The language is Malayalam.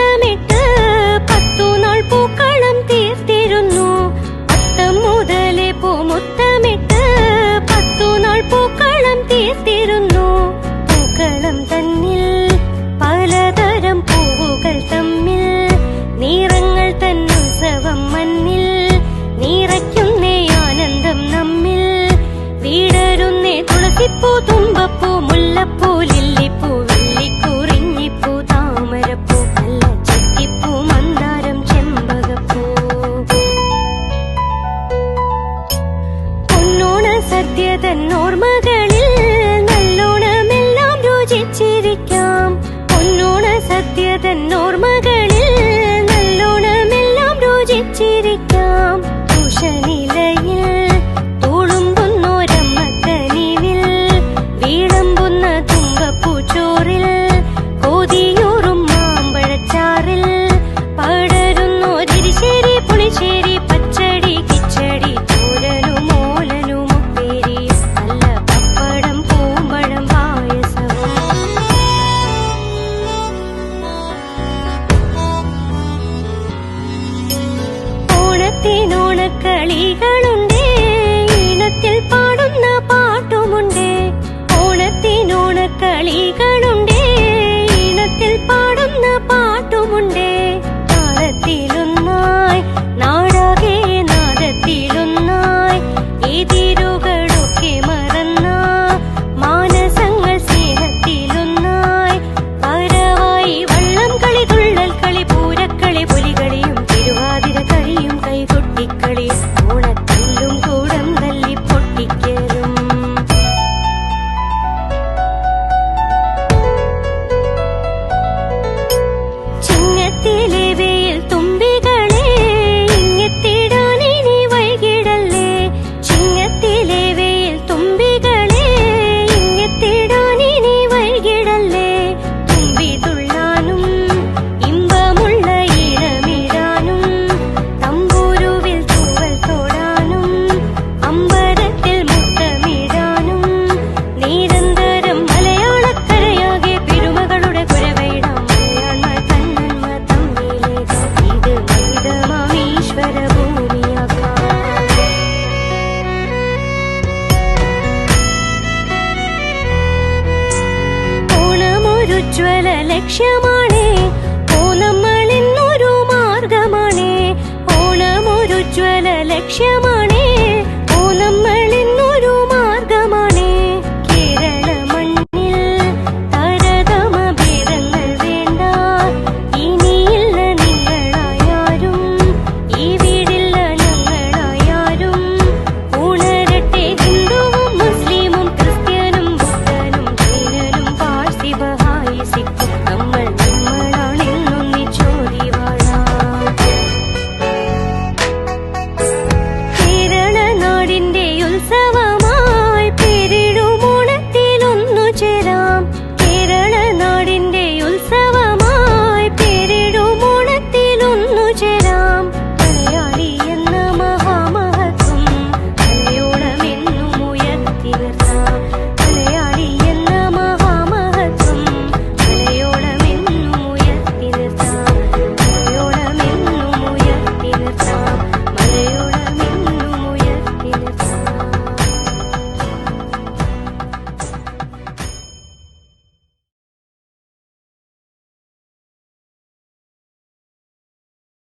മുത്തമിട്ട് 10 നാൾ പൂക്കളം തീർത്തിരുന്നു. അത്തം മുതലേ പൂമുത്തമിട്ട് 10 നാൾ പൂക്കളം തീർത്തിരുന്നു. പൂക്കളം തന്നിൽ പലതരം പൂവുകൾ തമ്മിൽ നിറങ്ങൾ തന്നുത്സവം മണ്ണിൽ നിറയ്ക്കുന്നേ ആനന്ദം നമ്മിൽ. വീടരുന്നേ തുളസിപ്പൂ, തുമ്പപ്പൂ, മുല്ലപ്പൂ, ലില്ലിപ്പൂ, വെള്ളിക്കുറിഞ്ഞിപ്പൂ, താമരപ്പൂ, നല്ല ചെത്തിപ്പൂ, മന്ദാരം, ചെമ്പകപ്പൂ. പൊന്നോണ സദ്യ തന്നോർമ്മകളിൽ നല്ലോണമെല്ലാം രുചിച്ചിരിക്കാം. പൊന്നോണ സദ്യ തന്നോർമ്മകളിൽ നല്ലോണമെല്ലാം രുചിച്ചിരിക്കാം. ഉഷനിലയിൽ തുളുമ്പുന്നോരമ്മക്കനിവിൽ വീളമ്പുന്ന തുമ്പപ്പൂച്ചോറിൽ കൊതിയൂറും മാമ്പഴച്ചാറിൽ പടരുന്നോരിശേരി, പുളിശ്ശേരി, പച്ചടി, കിച്ചടി, തോരനും ഓലനും ഉപ്പേരി, നല്ല പപ്പടം, പൂമ്പഴം, പായസവും. ഓണത്തിനോണക്കളികളുണ്ടേ, ഈണത്തിൽ പാടുന്ന പാട്ടുമുണ്ടേ. ഓണത്തിനോണക്കളികളുണ്ടേ, ഈണത്തിൽ പാടുന്ന പാട്ടുമുണ്ടേ. താളത്തിലൊന്നായി നാടാകെ നാദത്തിലൊന്നായി എതിരുകളൊക്കെ മറന്ന മാനസങ്ങൾ സ്നേഹത്തിലൊന്നായി പരവായി വള്ളം കളി, തുള്ളൽ കളി, പൂരക്കളി, പുലികളിയും തിരുവാതിര കളിയും കൈകൊട്ടിക്കളി, ഓണത്തല്ലും കൂടം തല്ലി പൊട്ടിക്കലും. ചിങ്ങത്തിലെ വെയിൽ തുമ്പികളെ ഇങ്ങെത്തിടാനിനി വൈകിടല്ലേ. ചിങ്ങത്തിലെ വെയിൽ തുമ്പികളെ ഇങ്ങെത്തിടാനിനി വൈകിടല്ലേ. തുമ്പി തുള്ളാനും ഇമ്പമുള്ള ഈണമിടാനും തമ്പൂരുവിൽ തൂവൽ തൊടാനും അമ്പരത്തിൽ മുത്തമിടാനും നിരന്തരം മലയാളക്കരയാകെ പെരുമകളുടെ കുരവയിടാം. മലയാള തന്നന്മ തമ്മിലേകാം, ഇത് മഹിതമാമീശ്വര ഭൂമിയാകാം. ഓണമൊരുജ്വല ലക്ഷ്യമാണേ, ഓണം നമ്മളിന്നൊരു മാർഗമാണേ. ഓണമൊരുജ്വല ലക്ഷ്യമാണ്.